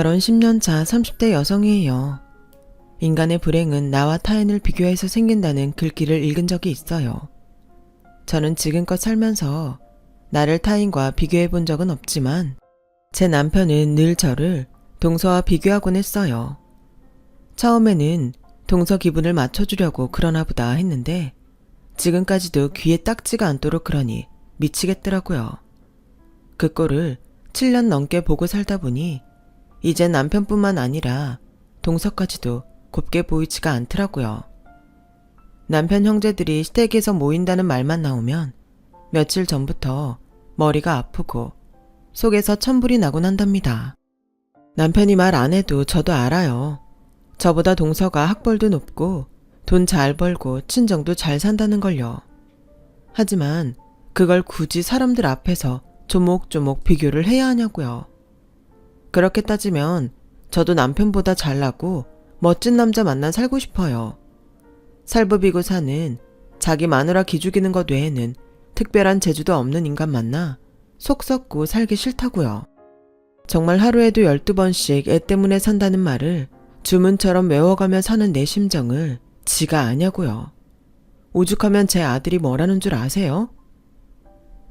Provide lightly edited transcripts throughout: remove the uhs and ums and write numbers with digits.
결혼 10년 차 30대 여성이에요. 인간의 불행은 나와 타인을 비교해서 생긴다는 글귀를 읽은 적이 있어요. 저는 지금껏 살면서 나를 타인과 비교해 본 적은 없지만 제 남편은 늘 저를 동서와 비교하곤 했어요. 처음에는 동서 기분을 맞춰주려고 그러나 보다 했는데 지금까지도 귀에 딱지가 않도록 그러니 미치겠더라고요. 그 꼴을 7년 넘게 보고 살다 보니 이제 남편뿐만 아니라 동서까지도 곱게 보이지가 않더라고요. 남편 형제들이 시댁에서 모인다는 말만 나오면 며칠 전부터 머리가 아프고 속에서 천불이 나곤 한답니다. 남편이 말 안 해도 저도 알아요. 저보다 동서가 학벌도 높고 돈 잘 벌고 친정도 잘 산다는 걸요. 하지만 그걸 굳이 사람들 앞에서 조목조목 비교를 해야 하냐고요. 그렇게 따지면 저도 남편보다 잘나고 멋진 남자 만나 살고 싶어요. 살부비고 사는 자기 마누라 기죽이는 것 외에는 특별한 재주도 없는 인간 만나 속 썩고 살기 싫다고요. 정말 하루에도 12번씩 애 때문에 산다는 말을 주문처럼 외워가며 사는 내 심정을 지가 아냐고요. 오죽하면 제 아들이 뭐라는 줄 아세요?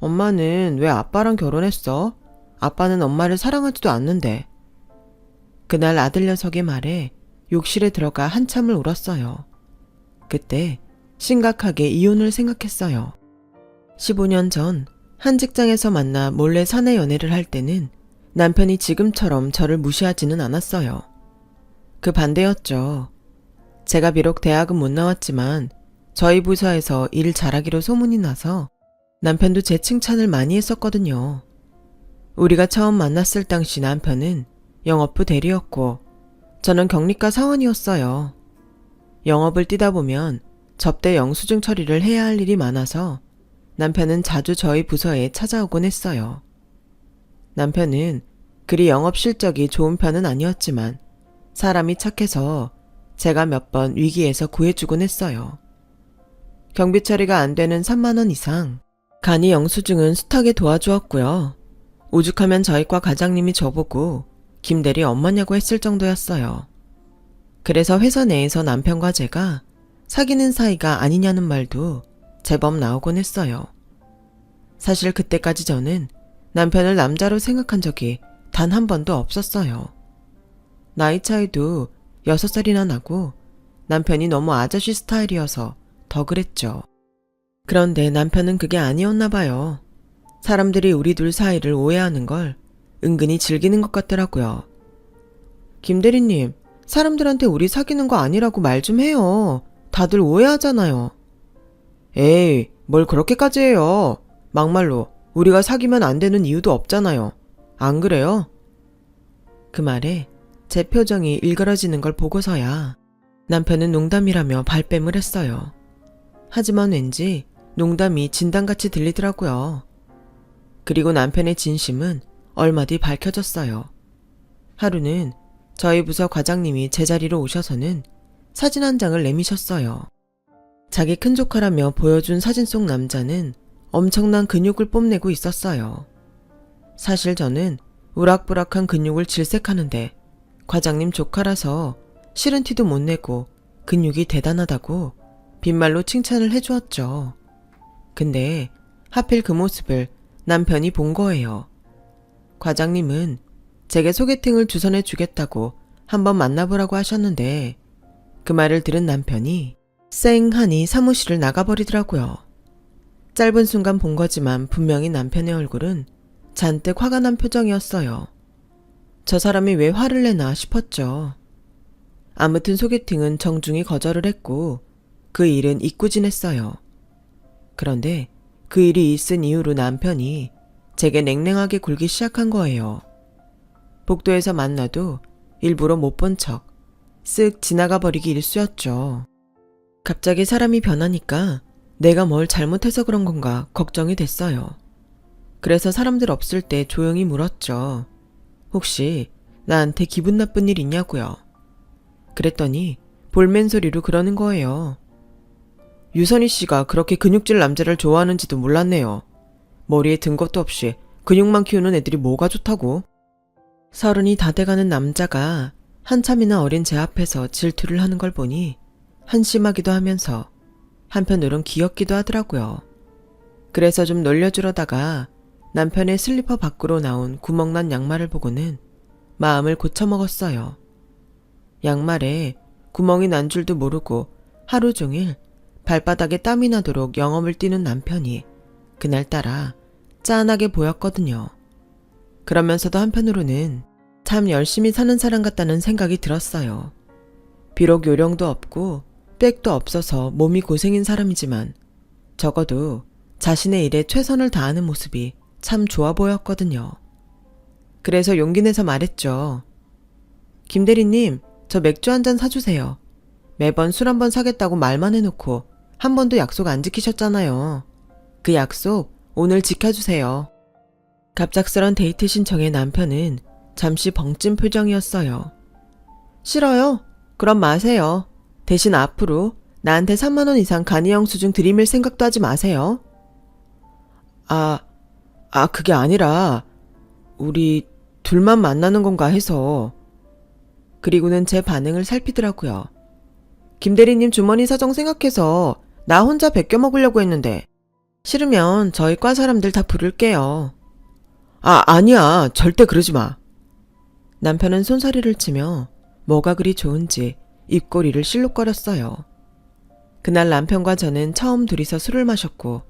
엄마는 왜 아빠랑 결혼했어? 아빠는 엄마를 사랑하지도 않는데. 그날 아들 녀석의 말에 욕실에 들어가 한참을 울었어요. 그때 심각하게 이혼을 생각했어요. 15년 전 한 직장에서 만나 몰래 사내 연애를 할 때는 남편이 지금처럼 저를 무시하지는 않았어요. 그 반대였죠. 제가 비록 대학은 못 나왔지만 저희 부서에서 일 잘하기로 소문이 나서 남편도 제 칭찬을 많이 했었거든요. 우리가 처음 만났을 당시 남편은 영업부 대리였고 저는 격리과 사원이었어요. 영업을 뛰다 보면 접대 영수증 처리를 해야 할 일이 많아서 남편은 자주 저희 부서에 찾아오곤 했어요. 남편은 그리 영업 실적이 좋은 편은 아니었지만 사람이 착해서 제가 몇 번 위기에서 구해주곤 했어요. 경비 처리가 안 되는 3만 원 이상, 간이 영수증은 숱하게 도와주었고요. 오죽하면 저희과 과장님이 저보고 김대리 엄마냐고 했을 정도였어요. 그래서 회사 내에서 남편과 제가 사귀는 사이가 아니냐는 말도 제법 나오곤 했어요. 사실 그때까지 저는 남편을 남자로 생각한 적이 단 한 번도 없었어요. 나이 차이도 6살이나 나고 남편이 너무 아저씨 스타일이어서 더 그랬죠. 그런데 남편은 그게 아니었나 봐요. 사람들이 우리 둘 사이를 오해하는 걸 은근히 즐기는 것 같더라고요. 김대리님, 사람들한테 우리 사귀는 거 아니라고 말 좀 해요. 다들 오해하잖아요. 에이, 뭘 그렇게까지 해요. 막말로 우리가 사귀면 안 되는 이유도 없잖아요. 안 그래요? 그 말에 제 표정이 일그러지는 걸 보고서야 남편은 농담이라며 발뺌을 했어요. 하지만 왠지 농담이 진담같이 들리더라고요. 그리고 남편의 진심은 얼마 뒤 밝혀졌어요. 하루는 저희 부서 과장님이 제 자리로 오셔서는 사진 한 장을 내미셨어요. 자기 큰조카라며 보여준 사진 속 남자는 엄청난 근육을 뽐내고 있었어요. 사실 저는 우락부락한 근육을 질색하는데 과장님 조카라서 싫은 티도 못 내고 근육이 대단하다고 빈말로 칭찬을 해주었죠. 근데 하필 그 모습을 남편이 본 거예요. 과장님은 제게 소개팅을 주선해 주겠다고 한번 만나보라고 하셨는데 그 말을 들은 남편이 쌩하니 사무실을 나가버리더라고요. 짧은 순간 본 거지만 분명히 남편의 얼굴은 잔뜩 화가 난 표정이었어요. 저 사람이 왜 화를 내나 싶었죠. 아무튼 소개팅은 정중히 거절을 했고 그 일은 잊고 지냈어요. 그런데 그 일이 있은 이후로 남편이 제게 냉랭하게 굴기 시작한 거예요. 복도에서 만나도 일부러 못 본 척 쓱 지나가 버리기 일쑤였죠. 갑자기 사람이 변하니까 내가 뭘 잘못해서 그런 건가 걱정이 됐어요. 그래서 사람들 없을 때 조용히 물었죠. 혹시 나한테 기분 나쁜 일 있냐고요. 그랬더니 볼멘 소리로 그러는 거예요. 유선희 씨가 그렇게 근육질 남자를 좋아하는지도 몰랐네요. 머리에 든 것도 없이 근육만 키우는 애들이 뭐가 좋다고? 30이 다 돼가는 남자가 한참이나 어린 제 앞에서 질투를 하는 걸 보니 한심하기도 하면서 한편으론 귀엽기도 하더라고요. 그래서 좀 놀려주려다가 남편의 슬리퍼 밖으로 나온 구멍난 양말을 보고는 마음을 고쳐먹었어요. 양말에 구멍이 난 줄도 모르고 하루 종일 발바닥에 땀이 나도록 영업을 뛰는 남편이 그날따라 짠하게 보였거든요. 그러면서도 한편으로는 참 열심히 사는 사람 같다는 생각이 들었어요. 비록 요령도 없고 백도 없어서 몸이 고생인 사람이지만 적어도 자신의 일에 최선을 다하는 모습이 참 좋아 보였거든요. 그래서 용기 내서 말했죠. 김 대리님, 저 맥주 한 잔 사주세요. 매번 술 한 번 사겠다고 말만 해놓고 한 번도 약속 안 지키셨잖아요. 그 약속 오늘 지켜주세요. 갑작스런 데이트 신청에 남편은 잠시 벙찐 표정이었어요. 싫어요. 그럼 마세요. 대신 앞으로 나한테 3만 원 이상 간이 영수증 들이밀 생각도 하지 마세요. 그게 아니라 우리 둘만 만나는 건가 해서. 그리고는 제 반응을 살피더라고요. 김 대리님 주머니 사정 생각해서 나 혼자 베껴 먹으려고 했는데 싫으면 저희 과 사람들 다 부를게요. 아니야. 절대 그러지 마. 남편은 손사래를 치며 뭐가 그리 좋은지 입꼬리를 실룩거렸어요. 그날 남편과 저는 처음 둘이서 술을 마셨고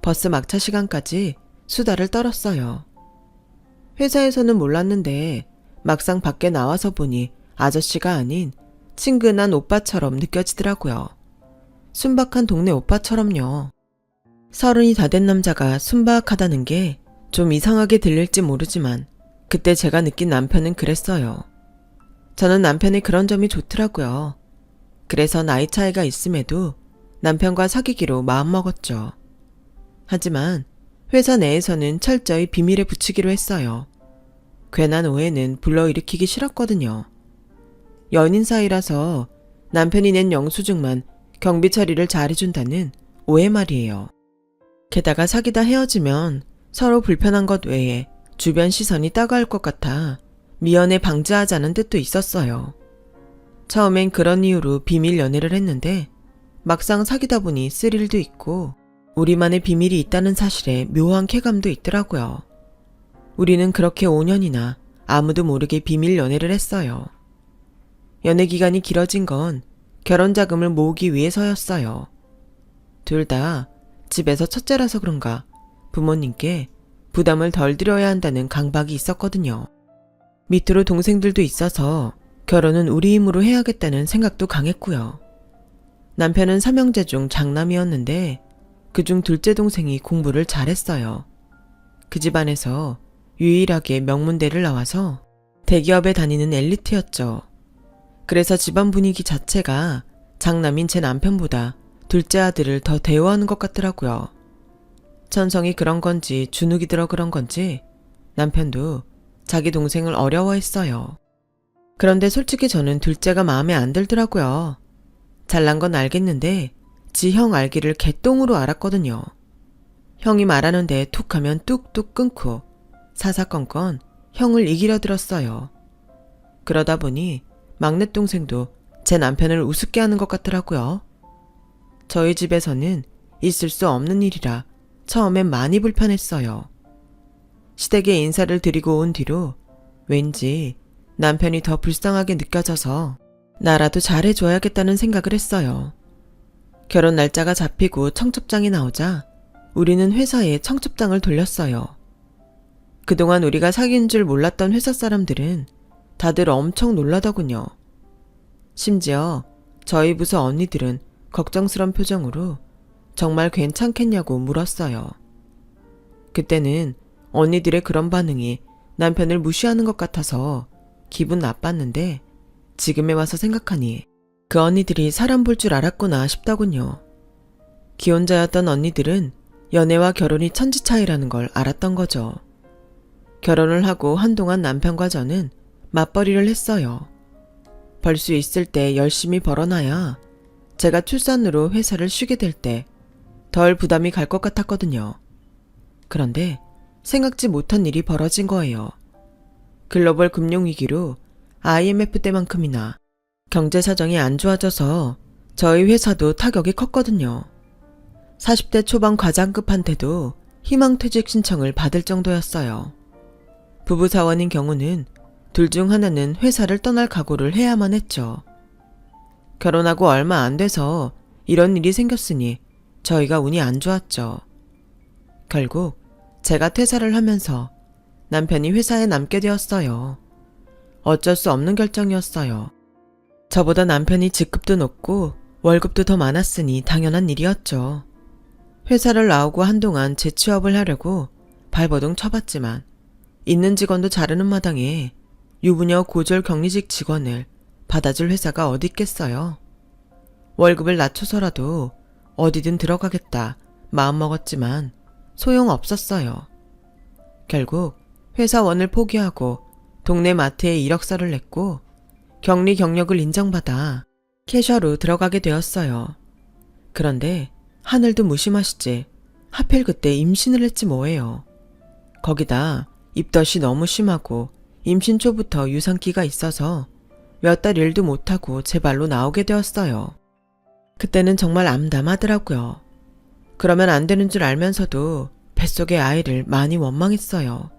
버스 막차 시간까지 수다를 떨었어요. 회사에서는 몰랐는데 막상 밖에 나와서 보니 아저씨가 아닌 친근한 오빠처럼 느껴지더라고요. 순박한 동네 오빠처럼요. 30이 다 된 남자가 순박하다는 게 좀 이상하게 들릴지 모르지만 그때 제가 느낀 남편은 그랬어요. 저는 남편의 그런 점이 좋더라고요. 그래서 나이 차이가 있음에도 남편과 사귀기로 마음먹었죠. 하지만 회사 내에서는 철저히 비밀에 붙이기로 했어요. 괜한 오해는 불러일으키기 싫었거든요. 연인 사이라서 남편이 낸 영수증만 경비 처리를 잘해준다는 오해 말이에요. 게다가 사귀다 헤어지면 서로 불편한 것 외에 주변 시선이 따가울 것 같아 미연에 방지하자는 뜻도 있었어요. 처음엔 그런 이유로 비밀 연애를 했는데 막상 사귀다 보니 스릴도 있고 우리만의 비밀이 있다는 사실에 묘한 쾌감도 있더라고요. 우리는 그렇게 5년이나 아무도 모르게 비밀 연애를 했어요. 연애 기간이 길어진 건 결혼 자금을 모으기 위해서였어요. 둘 다 집에서 첫째라서 그런가 부모님께 부담을 덜 들여야 한다는 강박이 있었거든요. 밑으로 동생들도 있어서 결혼은 우리 힘으로 해야겠다는 생각도 강했고요. 남편은 삼형제 중 장남이었는데 그중 둘째 동생이 공부를 잘했어요. 그 집안에서 유일하게 명문대를 나와서 대기업에 다니는 엘리트였죠. 그래서 집안 분위기 자체가 장남인 제 남편보다 둘째 아들을 더 대우하는 것 같더라고요. 천성이 그런 건지 주눅이 들어 그런 건지 남편도 자기 동생을 어려워했어요. 그런데 솔직히 저는 둘째가 마음에 안 들더라고요. 잘난 건 알겠는데 지 형 알기를 개똥으로 알았거든요. 형이 말하는데 툭 하면 뚝뚝 끊고 사사건건 형을 이기려 들었어요. 그러다 보니 막내 동생도 제 남편을 우습게 하는 것 같더라고요. 저희 집에서는 있을 수 없는 일이라 처음엔 많이 불편했어요. 시댁에 인사를 드리고 온 뒤로 왠지 남편이 더 불쌍하게 느껴져서 나라도 잘해줘야겠다는 생각을 했어요. 결혼 날짜가 잡히고 청첩장이 나오자 우리는 회사에 청첩장을 돌렸어요. 그동안 우리가 사귄 줄 몰랐던 회사 사람들은 다들 엄청 놀라더군요. 심지어 저희 부서 언니들은 걱정스런 표정으로 정말 괜찮겠냐고 물었어요. 그때는 언니들의 그런 반응이 남편을 무시하는 것 같아서 기분 나빴는데 지금에 와서 생각하니 그 언니들이 사람 볼 줄 알았구나 싶더군요. 기혼자였던 언니들은 연애와 결혼이 천지 차이라는 걸 알았던 거죠. 결혼을 하고 한동안 남편과 저는 맞벌이를 했어요. 벌 수 있을 때 열심히 벌어놔야 제가 출산으로 회사를 쉬게 될 때 덜 부담이 갈 것 같았거든요. 그런데 생각지 못한 일이 벌어진 거예요. 글로벌 금융위기로 IMF 때만큼이나 경제 사정이 안 좋아져서 저희 회사도 타격이 컸거든요. 40대 초반 과장급한테도 희망퇴직 신청을 받을 정도였어요. 부부 사원인 경우는 둘 중 하나는 회사를 떠날 각오를 해야만 했죠. 결혼하고 얼마 안 돼서 이런 일이 생겼으니 저희가 운이 안 좋았죠. 결국 제가 퇴사를 하면서 남편이 회사에 남게 되었어요. 어쩔 수 없는 결정이었어요. 저보다 남편이 직급도 높고 월급도 더 많았으니 당연한 일이었죠. 회사를 나오고 한동안 재취업을 하려고 발버둥 쳐봤지만 있는 직원도 자르는 마당에 유부녀 고졸 격리직 직원을 받아줄 회사가 어디 있겠어요. 월급을 낮춰서라도 어디든 들어가겠다 마음먹었지만 소용없었어요. 결국 회사원을 포기하고 동네 마트에 이력서를 냈고 격리 경력을 인정받아 캐셔로 들어가게 되었어요. 그런데 하늘도 무심하시지 하필 그때 임신을 했지 뭐예요. 거기다 입덧이 너무 심하고 임신 초부터 유산기가 있어서 몇 달 일도 못하고 제 발로 나오게 되었어요. 그때는 정말 암담하더라고요. 그러면 안 되는 줄 알면서도 뱃속의 아이를 많이 원망했어요.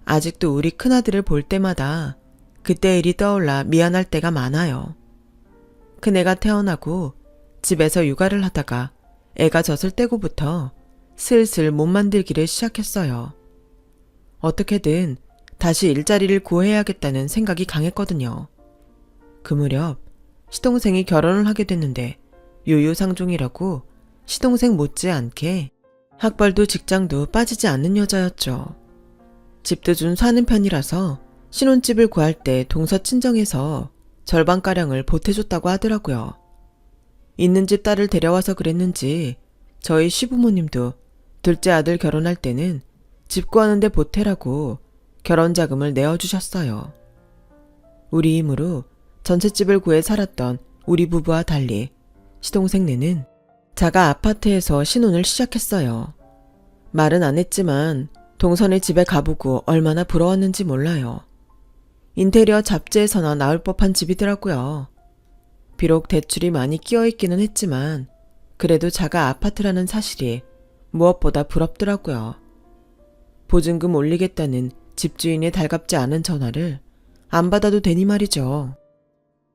아직도 우리 큰아들을 볼 때마다 그때 일이 떠올라 미안할 때가 많아요. 큰애가 태어나고 집에서 육아를 하다가 애가 젖을 때고부터 슬슬 몸 만들기를 시작했어요. 어떻게든 다시 일자리를 구해야겠다는 생각이 강했거든요. 그 무렵 시동생이 결혼을 하게 됐는데 유유상종이라고 시동생 못지않게 학벌도 직장도 빠지지 않는 여자였죠. 집도 좀 사는 편이라서 신혼집을 구할 때 동서 친정에서 절반가량을 보태줬다고 하더라고요. 있는 집 딸을 데려와서 그랬는지 저희 시부모님도 둘째 아들 결혼할 때는 집 구하는데 보태라고 결혼자금을 내어주셨어요. 우리 힘으로 전셋집을 구해 살았던 우리 부부와 달리 시동생네는 자가 아파트에서 신혼을 시작했어요. 말은 안 했지만 동선의 집에 가보고 얼마나 부러웠는지 몰라요. 인테리어 잡지에서나 나올 법한 집이더라고요. 비록 대출이 많이 끼어있기는 했지만 그래도 자가 아파트라는 사실이 무엇보다 부럽더라고요. 보증금 올리겠다는 집주인의 달갑지 않은 전화를 안 받아도 되니 말이죠.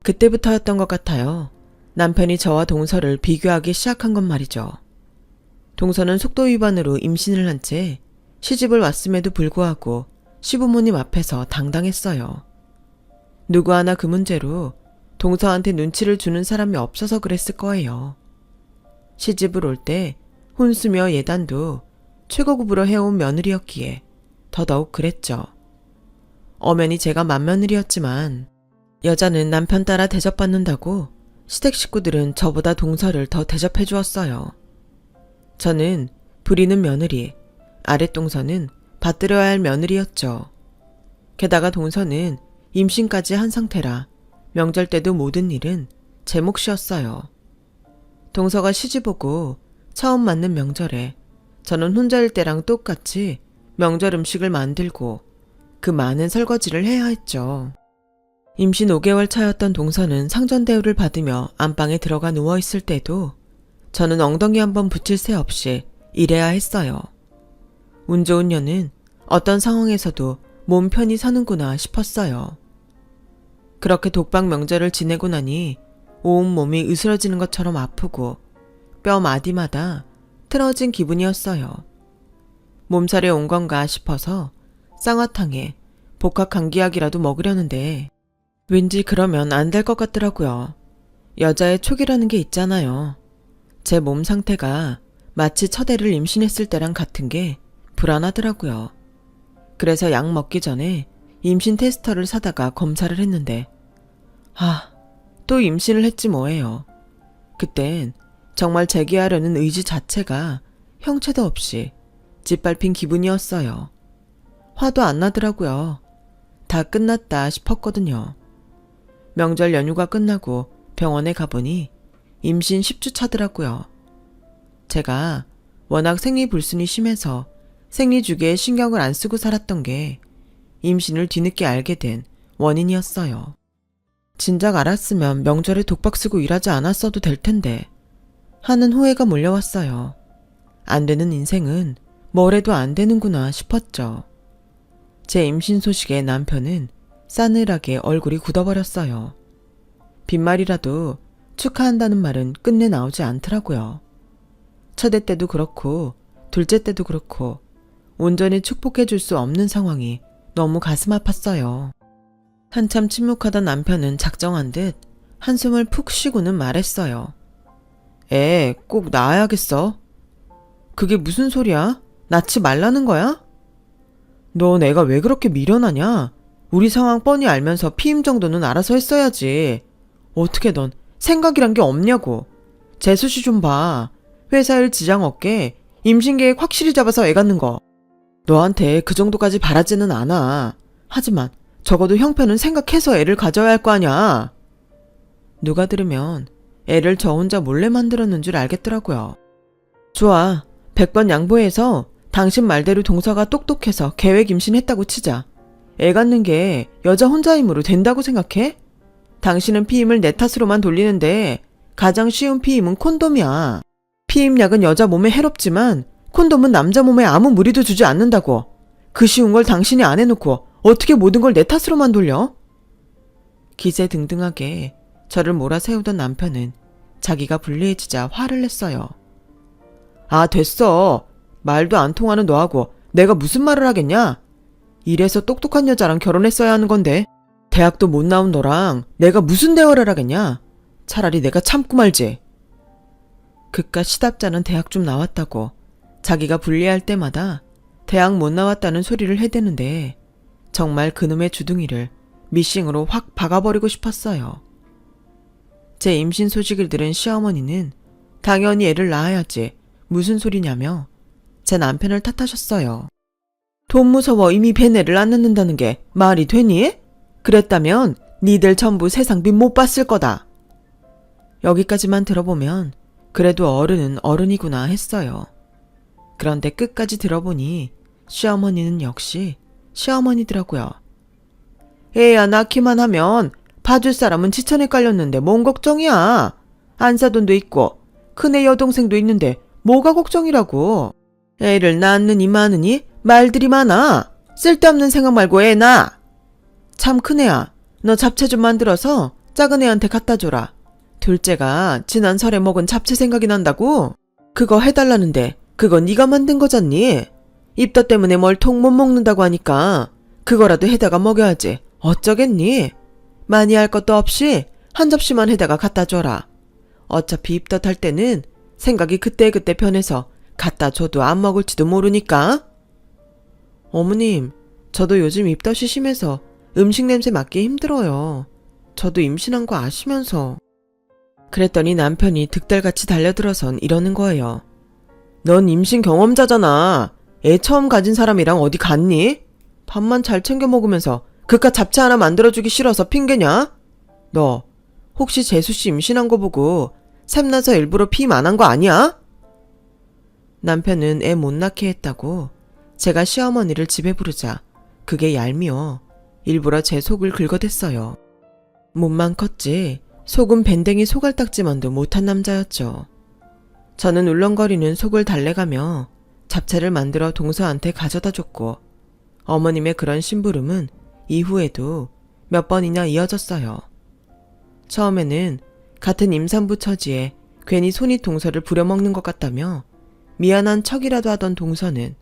그때부터였던 것 같아요. 남편이 저와 동서를 비교하기 시작한 건 말이죠. 동서는 속도 위반으로 임신을 한 채 시집을 왔음에도 불구하고 시부모님 앞에서 당당했어요. 누구 하나 그 문제로 동서한테 눈치를 주는 사람이 없어서 그랬을 거예요. 시집을 올 때 혼수며 예단도 최고급으로 해온 며느리였기에 더더욱 그랬죠. 엄연히 제가 맏며느리였지만 여자는 남편 따라 대접받는다고 시댁 식구들은 저보다 동서를 더 대접해 주었어요. 저는 부리는 며느리, 아랫동서는 받들어야 할 며느리였죠. 게다가 동서는 임신까지 한 상태라 명절 때도 모든 일은 제 몫이었어요. 동서가 시집 오고 처음 맞는 명절에 저는 혼자일 때랑 똑같이 명절 음식을 만들고 그 많은 설거지를 해야 했죠. 임신 5개월 차였던 동서는 상전 대우를 받으며 안방에 들어가 누워있을 때도 저는 엉덩이 한번 붙일 새 없이 일해야 했어요. 운 좋은 년은 어떤 상황에서도 몸 편히 사는구나 싶었어요. 그렇게 독박 명절을 지내고 나니 온몸이 으스러지는 것처럼 아프고 뼈 마디마다 틀어진 기분이었어요. 몸살에 온 건가 싶어서 쌍화탕에 복합 감기약이라도 먹으려는데 왠지 그러면 안 될 것 같더라고요. 여자의 촉이라는 게 있잖아요. 제 몸 상태가 마치 첫애를 임신했을 때랑 같은 게 불안하더라고요. 그래서 약 먹기 전에 임신 테스터를 사다가 검사를 했는데 또 임신을 했지 뭐예요. 그땐 정말 재기하려는 의지 자체가 형체도 없이 짓밟힌 기분이었어요. 화도 안 나더라고요. 다 끝났다 싶었거든요. 명절 연휴가 끝나고 병원에 가보니 임신 10주 차더라고요. 제가 워낙 생리불순이 심해서 생리주기에 신경을 안 쓰고 살았던 게 임신을 뒤늦게 알게 된 원인이었어요. 진작 알았으면 명절에 독박 쓰고 일하지 않았어도 될 텐데 하는 후회가 몰려왔어요. 안 되는 인생은 뭘 해도 안 되는구나 싶었죠. 제 임신 소식에 남편은 싸늘하게 얼굴이 굳어버렸어요. 빈말이라도 축하한다는 말은 끝내 나오지 않더라고요. 첫애 때도 그렇고 둘째 때도 그렇고 온전히 축복해줄 수 없는 상황이 너무 가슴 아팠어요. 한참 침묵하던 남편은 작정한 듯 한숨을 푹 쉬고는 말했어요. 애 꼭 낳아야겠어. 그게 무슨 소리야? 낳지 말라는 거야? 넌 애가 왜 그렇게 미련하냐? 우리 상황 뻔히 알면서 피임 정도는 알아서 했어야지. 어떻게 넌 생각이란 게 없냐고. 재수씨 좀 봐. 회사 일 지장 없게 임신 계획 확실히 잡아서 애 갖는 거. 너한테 그 정도까지 바라지는 않아. 하지만 적어도 형편은 생각해서 애를 가져야 할 거 아냐. 누가 들으면 애를 저 혼자 몰래 만들었는 줄 알겠더라고요. 좋아. 100번 양보해서 당신 말대로 동서가 똑똑해서 계획 임신했다고 치자. 애 갖는 게 여자 혼자 힘으로 된다고 생각해? 당신은 피임을 내 탓으로만 돌리는데 가장 쉬운 피임은 콘돔이야. 피임약은 여자 몸에 해롭지만 콘돔은 남자 몸에 아무 무리도 주지 않는다고. 그 쉬운 걸 당신이 안 해놓고 어떻게 모든 걸 내 탓으로만 돌려? 기세등등하게 저를 몰아세우던 남편은 자기가 불리해지자 화를 냈어요. 아, 됐어. 말도 안 통하는 너하고 내가 무슨 말을 하겠냐? 이래서 똑똑한 여자랑 결혼했어야 하는 건데 대학도 못 나온 너랑 내가 무슨 대화를 하겠냐? 차라리 내가 참고 말지. 그깟 시답잖은 대학 좀 나왔다고 자기가 불리할 때마다 대학 못 나왔다는 소리를 해대는데 정말 그놈의 주둥이를 미싱으로 확 박아버리고 싶었어요. 제 임신 소식을 들은 시어머니는 당연히 애를 낳아야지 무슨 소리냐며 제 남편을 탓하셨어요. 돈 무서워 이미 벤 애를 안 낳는다는 게 말이 되니? 그랬다면 니들 전부 세상 빛 못 봤을 거다. 여기까지만 들어보면 그래도 어른은 어른이구나 했어요. 그런데 끝까지 들어보니 시어머니는 역시 시어머니더라고요. 애야 낳기만 하면 봐줄 사람은 지천에 깔렸는데 뭔 걱정이야. 안사돈도 있고 큰애 여동생도 있는데 뭐가 걱정이라고. 애를 낳느니 마느니 말들이 많아. 쓸데없는 생각 말고 애 낳아. 참 큰애야, 너 잡채 좀 만들어서 작은 애한테 갖다 줘라. 둘째가 지난 설에 먹은 잡채 생각이 난다고? 그거 해달라는데 그거 네가 만든 거잖니? 입덧 때문에 뭘 통 못 먹는다고 하니까 그거라도 해다가 먹여야지. 어쩌겠니? 많이 할 것도 없이 한 접시만 해다가 갖다 줘라. 어차피 입덧할 때는 생각이 그때그때 변해서 갖다 줘도 안 먹을지도 모르니까. 어머님, 저도 요즘 입덧이 심해서 음식 냄새 맡기 힘들어요. 저도 임신한 거 아시면서. 그랬더니 남편이 득달같이 달려들어선 이러는 거예요. 넌 임신 경험자잖아. 애 처음 가진 사람이랑 어디 갔니? 밥만 잘 챙겨 먹으면서 그깟 잡채 하나 만들어주기 싫어서 핑계냐? 너 혹시 재수씨 임신한 거 보고 샘나서 일부러 피임 안 한 거 아니야? 남편은 애 못 낳게 했다고 제가 시어머니를 집에 부르자 그게 얄미워 일부러 제 속을 긁어댔어요. 몸만 컸지 속은 밴댕이 소갈딱지만도 못한 남자였죠. 저는 울렁거리는 속을 달래가며 잡채를 만들어 동서한테 가져다 줬고 어머님의 그런 심부름은 이후에도 몇 번이나 이어졌어요. 처음에는 같은 임산부 처지에 괜히 손이 동서를 부려먹는 것 같다며 미안한 척이라도 하던 동서는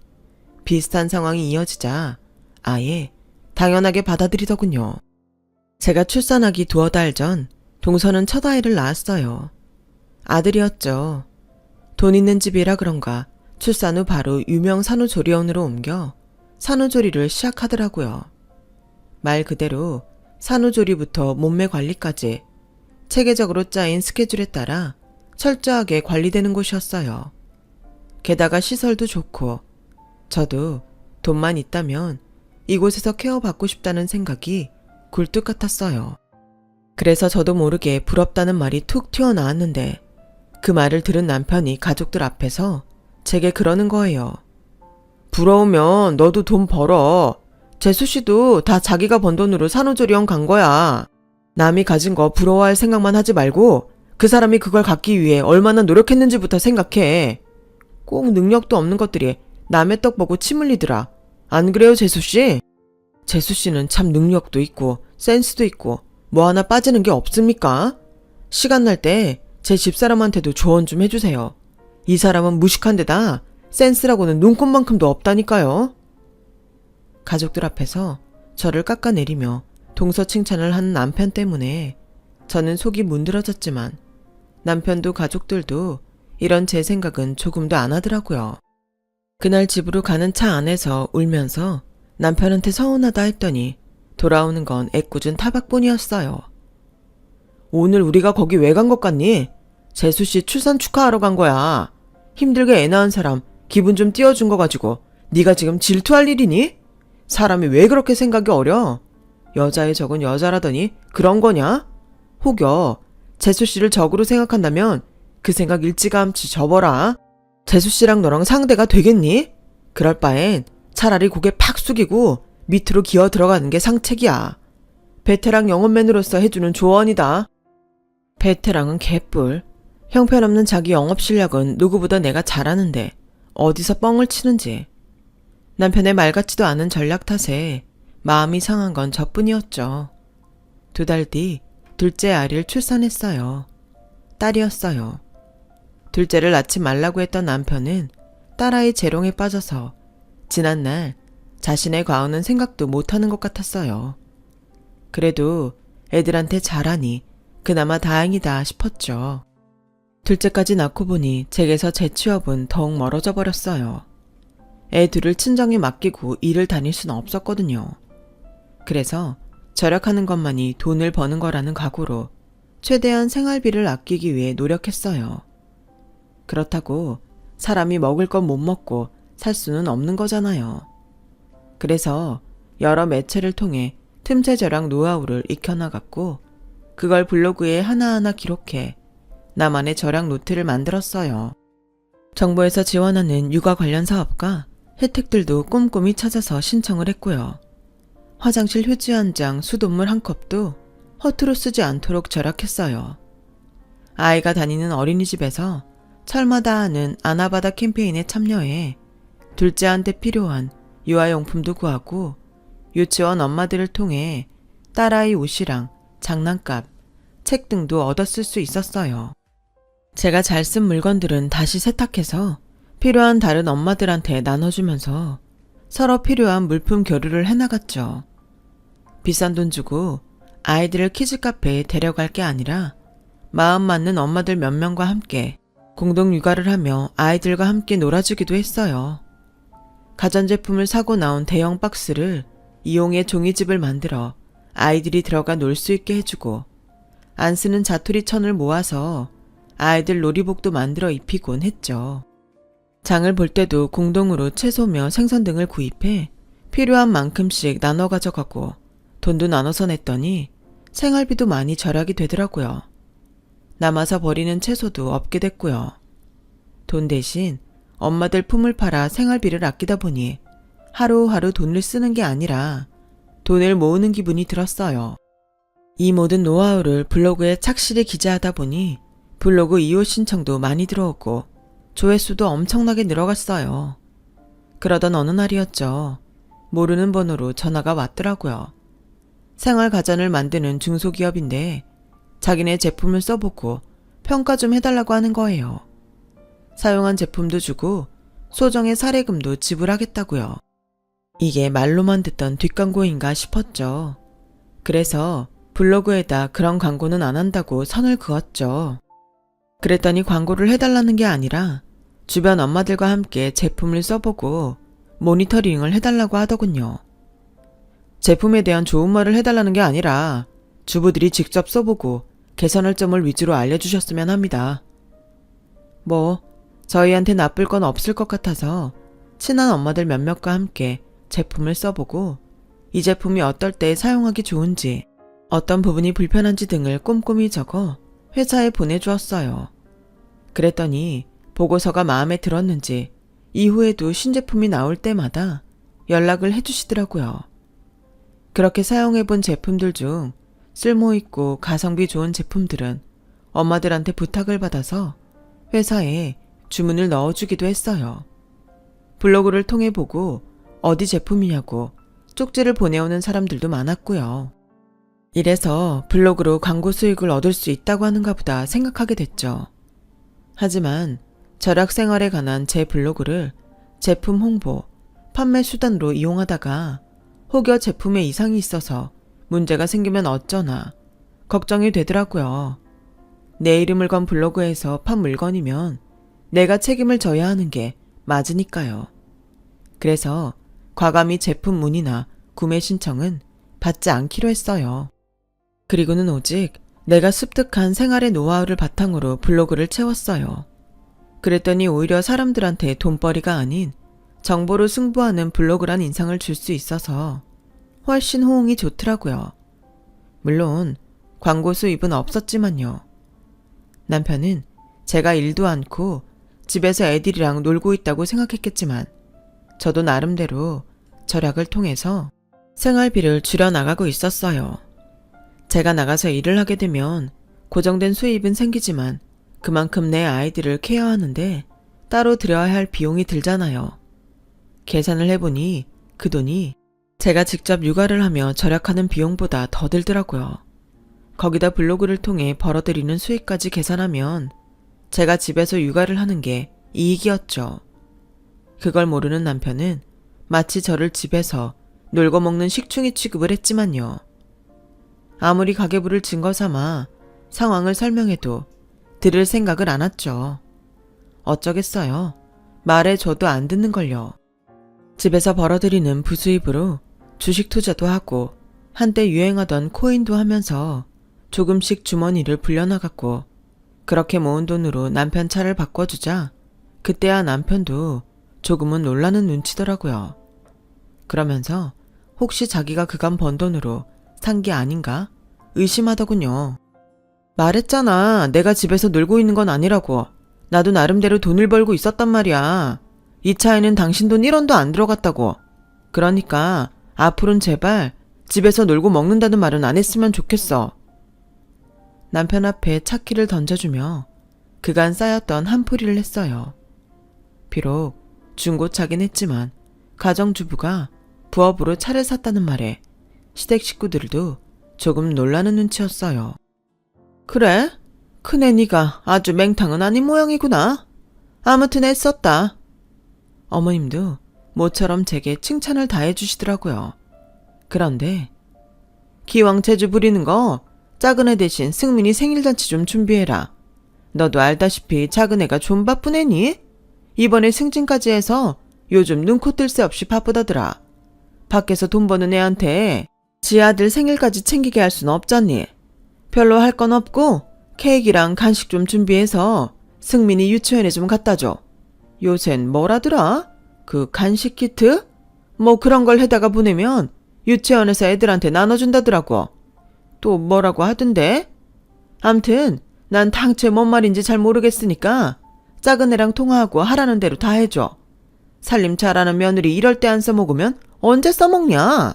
비슷한 상황이 이어지자 아예 당연하게 받아들이더군요. 제가 출산하기 두어 달 전 동서는 첫 아이를 낳았어요. 아들이었죠. 돈 있는 집이라 그런가 출산 후 바로 유명 산후조리원으로 옮겨 산후조리를 시작하더라고요. 말 그대로 산후조리부터 몸매 관리까지 체계적으로 짜인 스케줄에 따라 철저하게 관리되는 곳이었어요. 게다가 시설도 좋고 저도 돈만 있다면 이곳에서 케어받고 싶다는 생각이 굴뚝 같았어요. 그래서 저도 모르게 부럽다는 말이 툭 튀어나왔는데 그 말을 들은 남편이 가족들 앞에서 제게 그러는 거예요. 부러우면 너도 돈 벌어. 재수 씨도 다 자기가 번 돈으로 산후조리원 간 거야. 남이 가진 거 부러워할 생각만 하지 말고 그 사람이 그걸 갖기 위해 얼마나 노력했는지부터 생각해. 꼭 능력도 없는 것들이 남의 떡 보고 침 흘리더라. 안 그래요, 재수 씨? 재수 씨는 참 능력도 있고 센스도 있고 뭐 하나 빠지는 게 없습니까? 시간 날 때 제 집사람한테도 조언 좀 해주세요. 이 사람은 무식한 데다 센스라고는 눈꼽만큼도 없다니까요. 가족들 앞에서 저를 깎아내리며 동서 칭찬을 한 남편 때문에 저는 속이 문드러졌지만 남편도 가족들도 이런 제 생각은 조금도 안 하더라고요. 그날 집으로 가는 차 안에서 울면서 남편한테 서운하다 했더니 돌아오는 건 애꿎은 타박뿐이었어요. 오늘 우리가 거기 왜 간 것 같니? 재수씨 출산 축하하러 간 거야. 힘들게 애 낳은 사람 기분 좀 띄워준 거 가지고 네가 지금 질투할 일이니? 사람이 왜 그렇게 생각이 어려? 여자의 적은 여자라더니 그런 거냐? 혹여 재수씨를 적으로 생각한다면 그 생각 일찌감치 접어라. 재수씨랑 너랑 상대가 되겠니? 그럴 바엔 차라리 고개 팍 숙이고 밑으로 기어 들어가는 게 상책이야. 베테랑 영업맨으로서 해주는 조언이다. 베테랑은 개뿔. 형편없는 자기 영업 실력은 누구보다 내가 잘하는데 어디서 뻥을 치는지. 남편의 말 같지도 않은 전략 탓에 마음이 상한 건 저뿐이었죠. 2달 뒤 둘째 아이를 출산했어요. 딸이었어요. 둘째를 낳지 말라고 했던 남편은 딸아이 재롱에 빠져서 지난날 자신의 과언은 생각도 못하는 것 같았어요. 그래도 애들한테 잘하니 그나마 다행이다 싶었죠. 둘째까지 낳고 보니 제게서 제 취업은 더욱 멀어져 버렸어요. 애 둘을 친정에 맡기고 일을 다닐 수는 없었거든요. 그래서 절약하는 것만이 돈을 버는 거라는 각오로 최대한 생활비를 아끼기 위해 노력했어요. 그렇다고 사람이 먹을 건 못 먹고 살 수는 없는 거잖아요. 그래서 여러 매체를 통해 틈새 절약 노하우를 익혀나갔고 그걸 블로그에 하나하나 기록해 나만의 절약 노트를 만들었어요. 정부에서 지원하는 육아 관련 사업과 혜택들도 꼼꼼히 찾아서 신청을 했고요. 화장실 휴지 한 장, 수돗물 한 컵도 허투루 쓰지 않도록 절약했어요. 아이가 다니는 어린이집에서 철마다 하는 아나바다 캠페인에 참여해 둘째한테 필요한 유아용품도 구하고 유치원 엄마들을 통해 딸아이 옷이랑 장난감, 책 등도 얻었을 수 있었어요. 제가 잘 쓴 물건들은 다시 세탁해서 필요한 다른 엄마들한테 나눠주면서 서로 필요한 물품 교류를 해나갔죠. 비싼 돈 주고 아이들을 키즈카페에 데려갈 게 아니라 마음 맞는 엄마들 몇 명과 함께 공동 육아를 하며 아이들과 함께 놀아주기도 했어요. 가전제품을 사고 나온 대형 박스를 이용해 종이집을 만들어 아이들이 들어가 놀 수 있게 해주고 안 쓰는 자투리 천을 모아서 아이들 놀이복도 만들어 입히곤 했죠. 장을 볼 때도 공동으로 채소며 생선 등을 구입해 필요한 만큼씩 나눠 가져가고 돈도 나눠서 냈더니 생활비도 많이 절약이 되더라고요. 남아서 버리는 채소도 없게 됐고요. 돈 대신 엄마들 품을 팔아 생활비를 아끼다 보니 하루하루 돈을 쓰는 게 아니라 돈을 모으는 기분이 들었어요. 이 모든 노하우를 블로그에 착실히 기재하다 보니 블로그 이호 신청도 많이 들어오고 조회수도 엄청나게 늘어갔어요. 그러던 어느 날이었죠. 모르는 번호로 전화가 왔더라고요. 생활가전을 만드는 중소기업인데 자기네 제품을 써보고 평가 좀 해달라고 하는 거예요. 사용한 제품도 주고 소정의 사례금도 지불하겠다고요. 이게 말로만 듣던 뒷광고인가 싶었죠. 그래서 블로그에다 그런 광고는 안 한다고 선을 그었죠. 그랬더니 광고를 해달라는 게 아니라 주변 엄마들과 함께 제품을 써보고 모니터링을 해달라고 하더군요. 제품에 대한 좋은 말을 해달라는 게 아니라 주부들이 직접 써보고 개선할 점을 위주로 알려주셨으면 합니다. 뭐 저희한테 나쁠 건 없을 것 같아서 친한 엄마들 몇몇과 함께 제품을 써보고 이 제품이 어떨 때 사용하기 좋은지 어떤 부분이 불편한지 등을 꼼꼼히 적어 회사에 보내주었어요. 그랬더니 보고서가 마음에 들었는지 이후에도 신제품이 나올 때마다 연락을 해주시더라고요. 그렇게 사용해본 제품들 중 쓸모있고 가성비 좋은 제품들은 엄마들한테 부탁을 받아서 회사에 주문을 넣어주기도 했어요. 블로그를 통해 보고 어디 제품이냐고 쪽지를 보내오는 사람들도 많았고요. 이래서 블로그로 광고 수익을 얻을 수 있다고 하는가 보다 생각하게 됐죠. 하지만 절약 생활에 관한 제 블로그를 제품 홍보, 판매 수단으로 이용하다가 혹여 제품에 이상이 있어서 문제가 생기면 어쩌나 걱정이 되더라고요. 내 이름을 건 블로그에서 판 물건이면 내가 책임을 져야 하는 게 맞으니까요. 그래서 과감히 제품 문의나 구매 신청은 받지 않기로 했어요. 그리고는 오직 내가 습득한 생활의 노하우를 바탕으로 블로그를 채웠어요. 그랬더니 오히려 사람들한테 돈벌이가 아닌 정보로 승부하는 블로그란 인상을 줄 수 있어서 훨씬 호응이 좋더라고요. 물론 광고 수입은 없었지만요. 남편은 제가 일도 않고 집에서 애들이랑 놀고 있다고 생각했겠지만 저도 나름대로 절약을 통해서 생활비를 줄여나가고 있었어요. 제가 나가서 일을 하게 되면 고정된 수입은 생기지만 그만큼 내 아이들을 케어하는데 따로 들여야 할 비용이 들잖아요. 계산을 해보니 그 돈이 제가 직접 육아를 하며 절약하는 비용보다 더 들더라고요. 거기다 블로그를 통해 벌어들이는 수익까지 계산하면 제가 집에서 육아를 하는 게 이익이었죠. 그걸 모르는 남편은 마치 저를 집에서 놀고 먹는 식충이 취급을 했지만요. 아무리 가계부를 증거 삼아 상황을 설명해도 들을 생각을 안 했죠. 어쩌겠어요. 말해줘도 안 듣는걸요. 집에서 벌어들이는 부수입으로 주식 투자도 하고 한때 유행하던 코인도 하면서 조금씩 주머니를 불려나갔고 그렇게 모은 돈으로 남편 차를 바꿔주자 그때야 남편도 조금은 놀라는 눈치더라고요. 그러면서 혹시 자기가 그간 번 돈으로 산 게 아닌가 의심하더군요. 말했잖아. 내가 집에서 놀고 있는 건 아니라고. 나도 나름대로 돈을 벌고 있었단 말이야. 이 차에는 당신 돈 1원도 안 들어갔다고. 그러니까 앞으로는 제발 집에서 놀고 먹는다는 말은 안 했으면 좋겠어. 남편 앞에 차키를 던져주며 그간 쌓였던 한풀이를 했어요. 비록 중고차긴 했지만 가정주부가 부업으로 차를 샀다는 말에 시댁 식구들도 조금 놀라는 눈치였어요. 그래? 큰애 니가 아주 맹탕은 아닌 모양이구나. 아무튼 애썼다. 어머님도 모처럼 제게 칭찬을 다 해주시더라고요. 그런데 기왕 재주 부리는 거 작은 애 대신 승민이 생일잔치 좀 준비해라. 너도 알다시피 작은 애가 좀 바쁜 애니? 이번에 승진까지 해서 요즘 눈코 뜰 새 없이 바쁘다더라. 밖에서 돈 버는 애한테 지 아들 생일까지 챙기게 할 순 없잖니. 별로 할 건 없고 케이크랑 간식 좀 준비해서 승민이 유치원에 좀 갖다 줘. 요샌 뭐라더라? 그 간식 키트? 뭐 그런 걸 해다가 보내면 유치원에서 애들한테 나눠준다더라고. 또 뭐라고 하던데? 암튼 난 당최 뭔 말인지 잘 모르겠으니까 작은 애랑 통화하고 하라는 대로 다 해줘. 살림 잘하는 며느리 이럴 때 안 써먹으면 언제 써먹냐?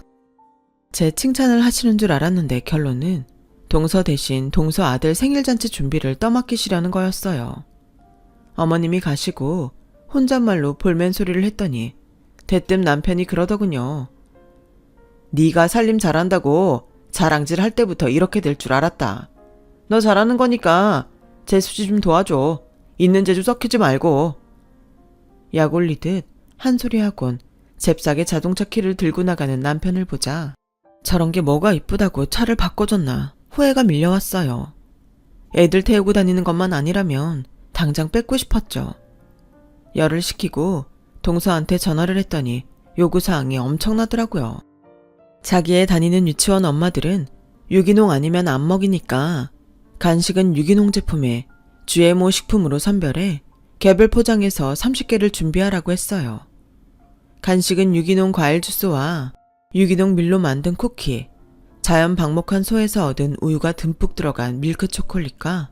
제 칭찬을 하시는 줄 알았는데 결론은 동서 대신 동서 아들 생일잔치 준비를 떠맡기시려는 거였어요. 어머님이 가시고 혼잣말로 볼멘 소리를 했더니 대뜸 남편이 그러더군요. 네가 살림 잘한다고 자랑질 할 때부터 이렇게 될 줄 알았다. 너 잘하는 거니까 재수지 좀 도와줘. 있는 재주 썩히지 말고. 약 올리듯 한 소리하곤 잽싸게 자동차 키를 들고 나가는 남편을 보자 저런 게 뭐가 이쁘다고 차를 바꿔줬나 후회가 밀려왔어요. 애들 태우고 다니는 것만 아니라면 당장 뺏고 싶었죠. 열을 식히고 동서한테 전화를 했더니 요구사항이 엄청나더라고요. 자기애 다니는 유치원 엄마들은 유기농 아니면 안 먹이니까 간식은 유기농 제품에 GMO 식품으로 선별해 개별 포장해서 30개를 준비하라고 했어요. 간식은 유기농 과일 주스와 유기농 밀로 만든 쿠키, 자연 방목한 소에서 얻은 우유가 듬뿍 들어간 밀크 초콜릿과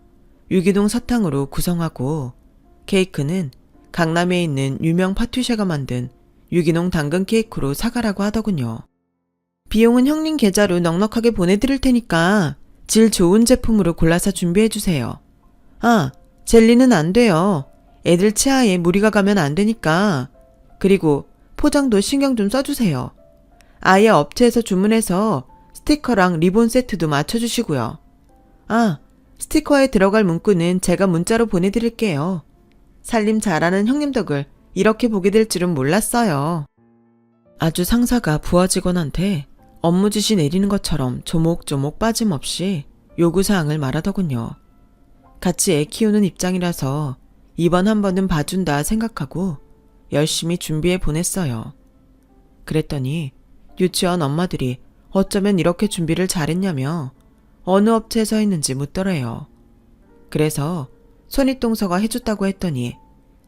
유기농 사탕으로 구성하고 케이크는 강남에 있는 유명 파티셰가 만든 유기농 당근 케이크로 사가라고 하더군요. 비용은 형님 계좌로 넉넉하게 보내드릴 테니까 질 좋은 제품으로 골라서 준비해주세요. 아, 젤리는 안 돼요. 애들 치아에 무리가 가면 안 되니까. 그리고 포장도 신경 좀 써주세요. 아예 업체에서 주문해서 스티커랑 리본 세트도 맞춰주시고요. 아, 스티커에 들어갈 문구는 제가 문자로 보내드릴게요. 살림 잘하는 형님 덕을 이렇게 보게 될 줄은 몰랐어요. 아주 상사가 부하 직원한테 업무 지시 내리는 것처럼 조목조목 빠짐없이 요구사항을 말하더군요. 같이 애 키우는 입장이라서 이번 한 번은 봐준다 생각하고 열심히 준비해 보냈어요. 그랬더니 유치원 엄마들이 어쩌면 이렇게 준비를 잘했냐며 어느 업체에서 했는지 묻더래요. 그래서 손윗동서가 해줬다고 했더니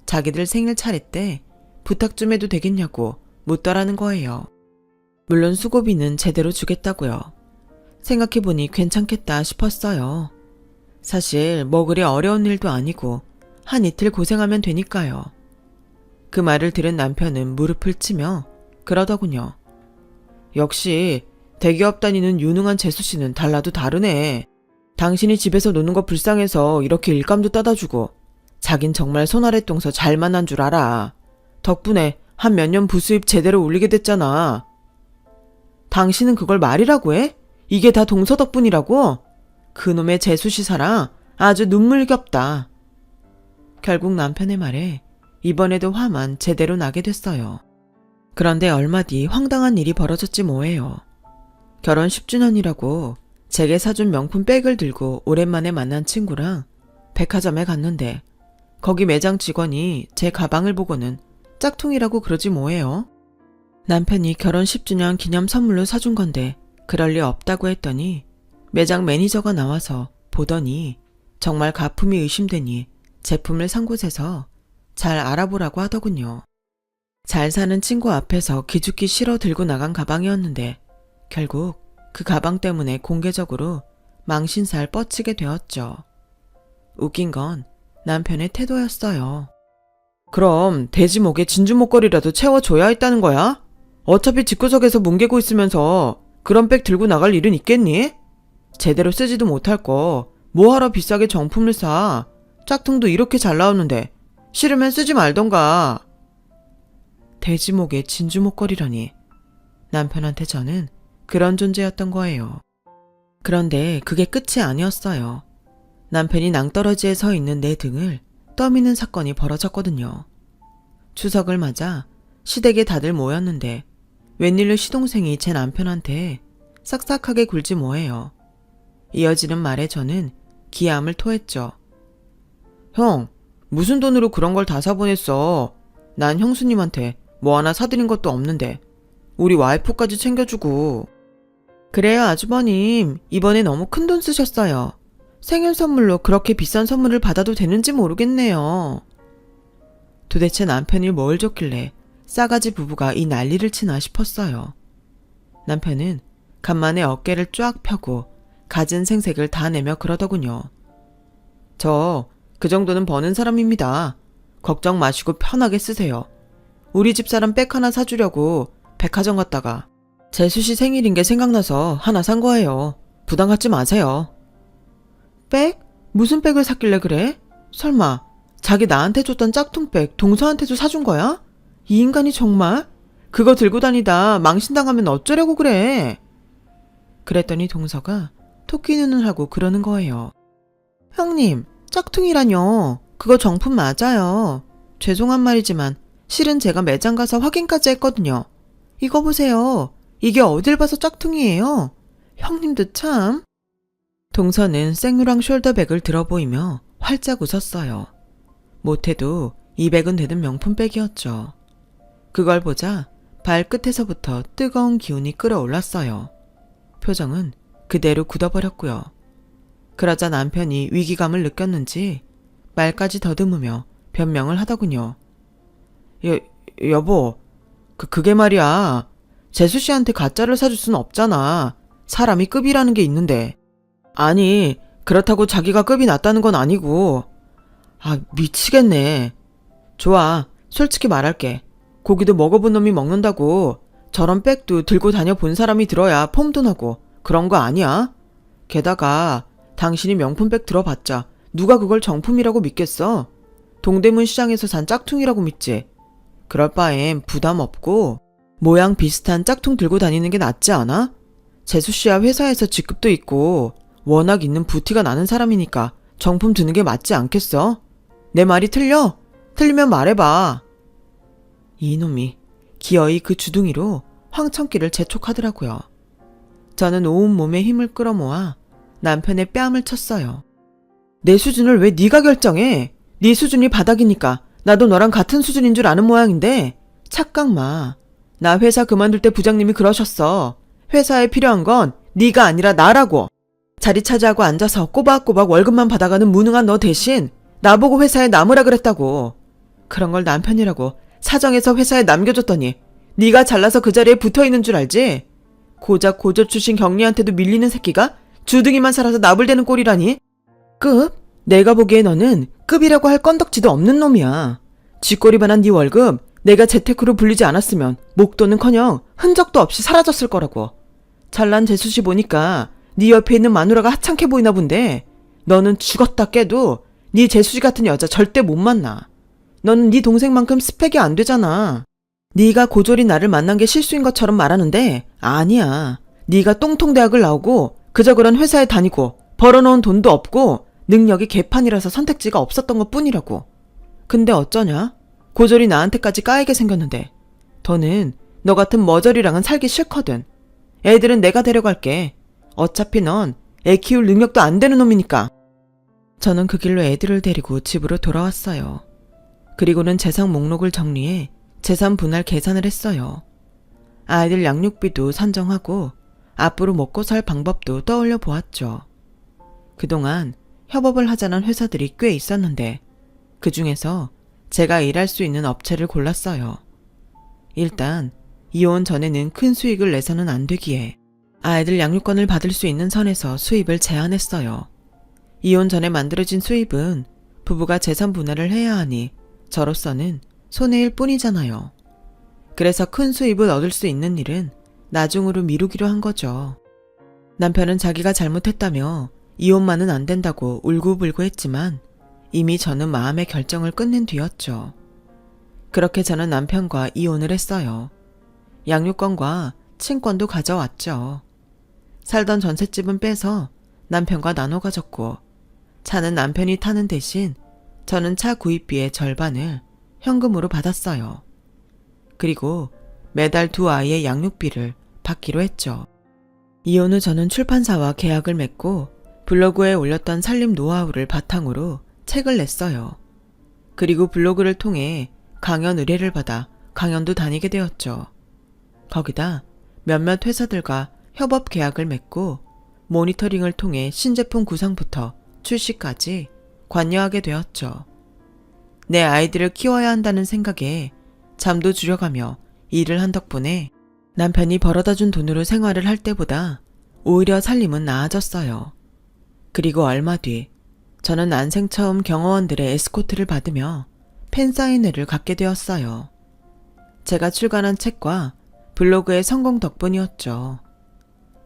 자기들 생일 차례 때 부탁 좀 해도 되겠냐고 묻더라는 거예요. 물론 수고비는 제대로 주겠다고요. 생각해보니 괜찮겠다 싶었어요. 사실 뭐 그리 어려운 일도 아니고 한 이틀 고생하면 되니까요. 그 말을 들은 남편은 무릎을 치며 그러더군요. 역시 대기업 다니는 유능한 재수씨는 달라도 다르네. 당신이 집에서 노는 거 불쌍해서 이렇게 일감도 따다주고 자긴 정말 손아래똥서 잘 만난 줄 알아. 덕분에 한 몇 년 부수입 제대로 올리게 됐잖아. 당신은 그걸 말이라고 해? 이게 다 동서 덕분이라고? 그놈의 재수씨 사랑 아주 눈물겹다. 결국 남편의 말에 이번에도 화만 제대로 나게 됐어요. 그런데 얼마 뒤 황당한 일이 벌어졌지 뭐예요. 결혼 10주년이라고 제게 사준 명품 백을 들고 오랜만에 만난 친구랑 백화점에 갔는데 거기 매장 직원이 제 가방을 보고는 짝퉁이라고 그러지 뭐예요. 남편이 결혼 10주년 기념 선물로 사준 건데 그럴 리 없다고 했더니 매장 매니저가 나와서 보더니 정말 가품이 의심되니 제품을 산 곳에서 잘 알아보라고 하더군요. 잘 사는 친구 앞에서 기죽기 싫어 들고 나간 가방이었는데 결국 그 가방 때문에 공개적으로 망신살 뻗치게 되었죠. 웃긴 건 남편의 태도였어요. 그럼 돼지 목에 진주 목걸이라도 채워줘야 했다는 거야? 어차피 집구석에서 뭉개고 있으면서 그런 백 들고 나갈 일은 있겠니? 제대로 쓰지도 못할 거 뭐하러 비싸게 정품을 사? 짝퉁도 이렇게 잘 나오는데 싫으면 쓰지 말던가. 돼지 목에 진주 목걸이라니. 남편한테 저는 그런 존재였던 거예요. 그런데 그게 끝이 아니었어요. 남편이 낭떠러지에 서 있는 내 등을 떠미는 사건이 벌어졌거든요. 추석을 맞아 시댁에 다들 모였는데 웬일로 시동생이 제 남편한테 싹싹하게 굴지 뭐예요. 이어지는 말에 저는 기함을 토했죠. 형, 무슨 돈으로 그런 걸 다 사보냈어. 난 형수님한테 뭐 하나 사드린 것도 없는데 우리 와이프까지 챙겨주고. 그래요 아주버님, 이번에 너무 큰 돈 쓰셨어요. 생일 선물로 그렇게 비싼 선물을 받아도 되는지 모르겠네요. 도대체 남편이 뭘 줬길래 싸가지 부부가 이 난리를 치나 싶었어요. 남편은 간만에 어깨를 쫙 펴고 갖은 생색을 다 내며 그러더군요. 저 그 정도는 버는 사람입니다. 걱정 마시고 편하게 쓰세요. 우리 집사람 백 하나 사주려고 백화점 갔다가 재수씨 생일인 게 생각나서 하나 산 거예요. 부담 갖지 마세요. 백? 무슨 백을 샀길래 그래? 설마 자기 나한테 줬던 짝퉁백 동서한테도 사준 거야? 이 인간이 정말? 그거 들고 다니다 망신당하면 어쩌려고 그래? 그랬더니 동서가 토끼 눈을 하고 그러는 거예요. 형님, 짝퉁이라뇨. 그거 정품 맞아요. 죄송한 말이지만 실은 제가 매장 가서 확인까지 했거든요. 이거 보세요. 이게 어딜 봐서 짝퉁이에요. 형님도 참. 동서는 생누랑 숄더백을 들어 보이며 활짝 웃었어요. 못해도 200은 되는 명품백이었죠. 그걸 보자 발끝에서부터 뜨거운 기운이 끌어올랐어요. 표정은 그대로 굳어버렸고요. 그러자 남편이 위기감을 느꼈는지 말까지 더듬으며 변명을 하더군요. 여보, 그게 말이야. 재수씨한테 가짜를 사줄 순 없잖아. 사람이 급이라는 게 있는데. 아니, 그렇다고 자기가 급이 낮다는 건 아니고. 아, 미치겠네. 좋아, 솔직히 말할게. 고기도 먹어본 놈이 먹는다고 저런 백도 들고 다녀 본 사람이 들어야 폼도 나고 그런 거 아니야? 게다가 당신이 명품백 들어봤자 누가 그걸 정품이라고 믿겠어? 동대문 시장에서 산 짝퉁이라고 믿지. 그럴 바엔 부담 없고 모양 비슷한 짝퉁 들고 다니는 게 낫지 않아? 재수씨야 회사에서 직급도 있고 워낙 있는 부티가 나는 사람이니까 정품 드는 게 맞지 않겠어? 내 말이 틀려? 틀리면 말해봐. 이놈이 기어이 그 주둥이로 황천길을 재촉하더라고요. 저는 온몸에 힘을 끌어모아 남편의 뺨을 쳤어요. 내 수준을 왜 네가 결정해? 네 수준이 바닥이니까 나도 너랑 같은 수준인 줄 아는 모양인데 착각 마. 나 회사 그만둘 때 부장님이 그러셨어. 회사에 필요한 건 네가 아니라 나라고. 자리 차지하고 앉아서 꼬박꼬박 월급만 받아가는 무능한 너 대신 나보고 회사에 남으라 그랬다고. 그런 걸 남편이라고 사정해서 회사에 남겨줬더니 네가 잘나서 그 자리에 붙어있는 줄 알지? 고작 고졸 출신 경리한테도 밀리는 새끼가 주둥이만 살아서 나불대는 꼴이라니? 급? 내가 보기에 너는 급이라고 할 건덕지도 없는 놈이야. 쥐꼬리만한 네 월급 내가 재테크로 불리지 않았으면 목돈은커녕 흔적도 없이 사라졌을 거라고. 잘난 재수씨 보니까 네 옆에 있는 마누라가 하찮게 보이나 본데 너는 죽었다 깨도 네 재수씨 같은 여자 절대 못 만나. 너는 네 동생만큼 스펙이 안 되잖아. 네가 고졸이 나를 만난 게 실수인 것처럼 말하는데 아니야. 네가 똥통대학을 나오고 그저 그런 회사에 다니고 벌어놓은 돈도 없고 능력이 개판이라서 선택지가 없었던 것뿐이라고. 근데 어쩌냐? 고졸이 나한테까지 까이게 생겼는데 더는 너 같은 머저리랑은 살기 싫거든. 애들은 내가 데려갈게. 어차피 넌 애 키울 능력도 안 되는 놈이니까. 저는 그 길로 애들을 데리고 집으로 돌아왔어요. 그리고는 재산 목록을 정리해 재산 분할 계산을 했어요. 아이들 양육비도 산정하고 앞으로 먹고 살 방법도 떠올려 보았죠. 그동안 협업을 하자는 회사들이 꽤 있었는데 그 중에서 제가 일할 수 있는 업체를 골랐어요. 일단 이혼 전에는 큰 수익을 내서는 안 되기에 아이들 양육권을 받을 수 있는 선에서 수입을 제한했어요. 이혼 전에 만들어진 수입은 부부가 재산 분할을 해야 하니 저로서는 손해일 뿐이잖아요. 그래서 큰 수입을 얻을 수 있는 일은 나중으로 미루기로 한 거죠. 남편은 자기가 잘못했다며 이혼만은 안 된다고 울고불고 했지만 이미 저는 마음의 결정을 끝낸 뒤였죠. 그렇게 저는 남편과 이혼을 했어요. 양육권과 친권도 가져왔죠. 살던 전셋집은 빼서 남편과 나눠 가졌고 차는 남편이 타는 대신 저는 차 구입비의 절반을 현금으로 받았어요. 그리고 매달 두 아이의 양육비를 받기로 했죠. 이혼 후 저는 출판사와 계약을 맺고 블로그에 올렸던 살림 노하우를 바탕으로 책을 냈어요. 그리고 블로그를 통해 강연 의뢰를 받아 강연도 다니게 되었죠. 거기다 몇몇 회사들과 협업 계약을 맺고 모니터링을 통해 신제품 구상부터 출시까지 관여하게 되었죠. 내 아이들을 키워야 한다는 생각에 잠도 줄여가며 일을 한 덕분에 남편이 벌어다 준 돈으로 생활을 할 때보다 오히려 살림은 나아졌어요. 그리고 얼마 뒤 저는 난생 처음 경호원들의 에스코트를 받으며 팬사인회를 갖게 되었어요. 제가 출간한 책과 블로그의 성공 덕분이었죠.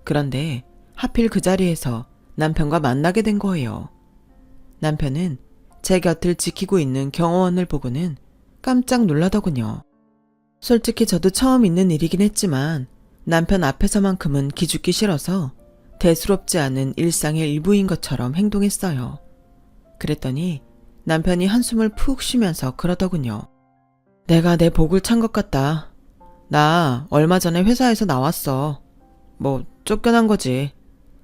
그런데 하필 그 자리에서 남편과 만나게 된 거예요. 남편은 제 곁을 지키고 있는 경호원을 보고는 깜짝 놀라더군요. 솔직히 저도 처음 있는 일이긴 했지만 남편 앞에서만큼은 기죽기 싫어서 대수롭지 않은 일상의 일부인 것처럼 행동했어요. 그랬더니 남편이 한숨을 푹 쉬면서 그러더군요. 내가 내 복을 찬 것 같다. 나 얼마 전에 회사에서 나왔어. 뭐 쫓겨난 거지.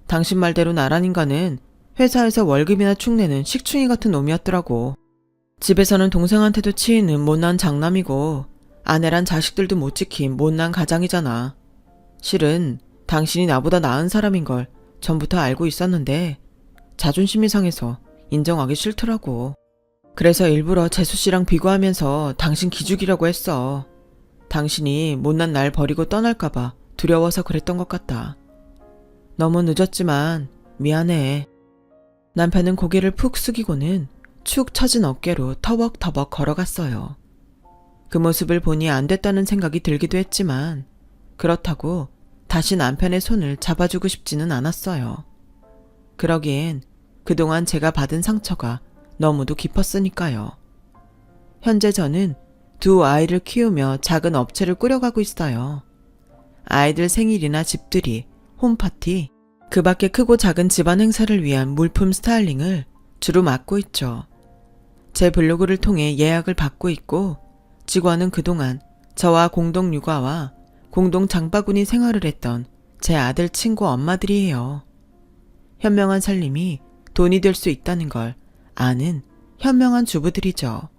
당신 말대로 나란 인간은 회사에서 월급이나 축내는 식충이 같은 놈이었더라고. 집에서는 동생한테도 치이는 못난 장남이고 아내란 자식들도 못 지킨 못난 가장이잖아. 실은 당신이 나보다 나은 사람인 걸 전부터 알고 있었는데 자존심이 상해서 인정하기 싫더라고. 그래서 일부러 재수씨랑 비교하면서 당신 기죽이라고 했어. 당신이 못난 날 버리고 떠날까봐 두려워서 그랬던 것 같다. 너무 늦었지만 미안해. 남편은 고개를 푹 숙이고는 축 처진 어깨로 터벅터벅 걸어갔어요. 그 모습을 보니 안 됐다는 생각이 들기도 했지만 그렇다고 다시 남편의 손을 잡아주고 싶지는 않았어요. 그러기엔 그동안 제가 받은 상처가 너무도 깊었으니까요. 현재 저는 두 아이를 키우며 작은 업체를 꾸려가고 있어요. 아이들 생일이나 집들이, 홈파티, 그 밖에 크고 작은 집안 행사를 위한 물품 스타일링을 주로 맡고 있죠. 제 블로그를 통해 예약을 받고 있고 직원은 그동안 저와 공동 육아와 공동 장바구니 생활을 했던 제 아들 친구 엄마들이에요. 현명한 살림이 돈이 될 수 있다는 걸 아는 현명한 주부들이죠.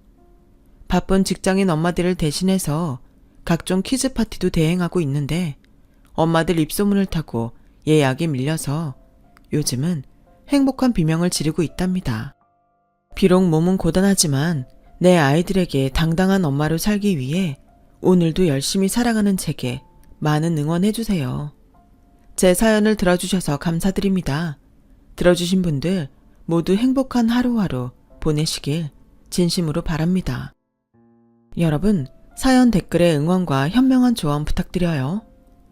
바쁜 직장인 엄마들을 대신해서 각종 퀴즈 파티도 대행하고 있는데 엄마들 입소문을 타고 예약이 밀려서 요즘은 행복한 비명을 지르고 있답니다. 비록 몸은 고단하지만 내 아이들에게 당당한 엄마로 살기 위해 오늘도 열심히 살아가는 제게 많은 응원해주세요. 제 사연을 들어주셔서 감사드립니다. 들어주신 분들 모두 행복한 하루하루 보내시길 진심으로 바랍니다. 여러분, 사연 댓글에 응원과 현명한 조언 부탁드려요.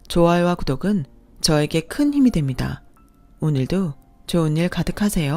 좋아요와 구독은 저에게 큰 힘이 됩니다. 오늘도 좋은 일 가득하세요.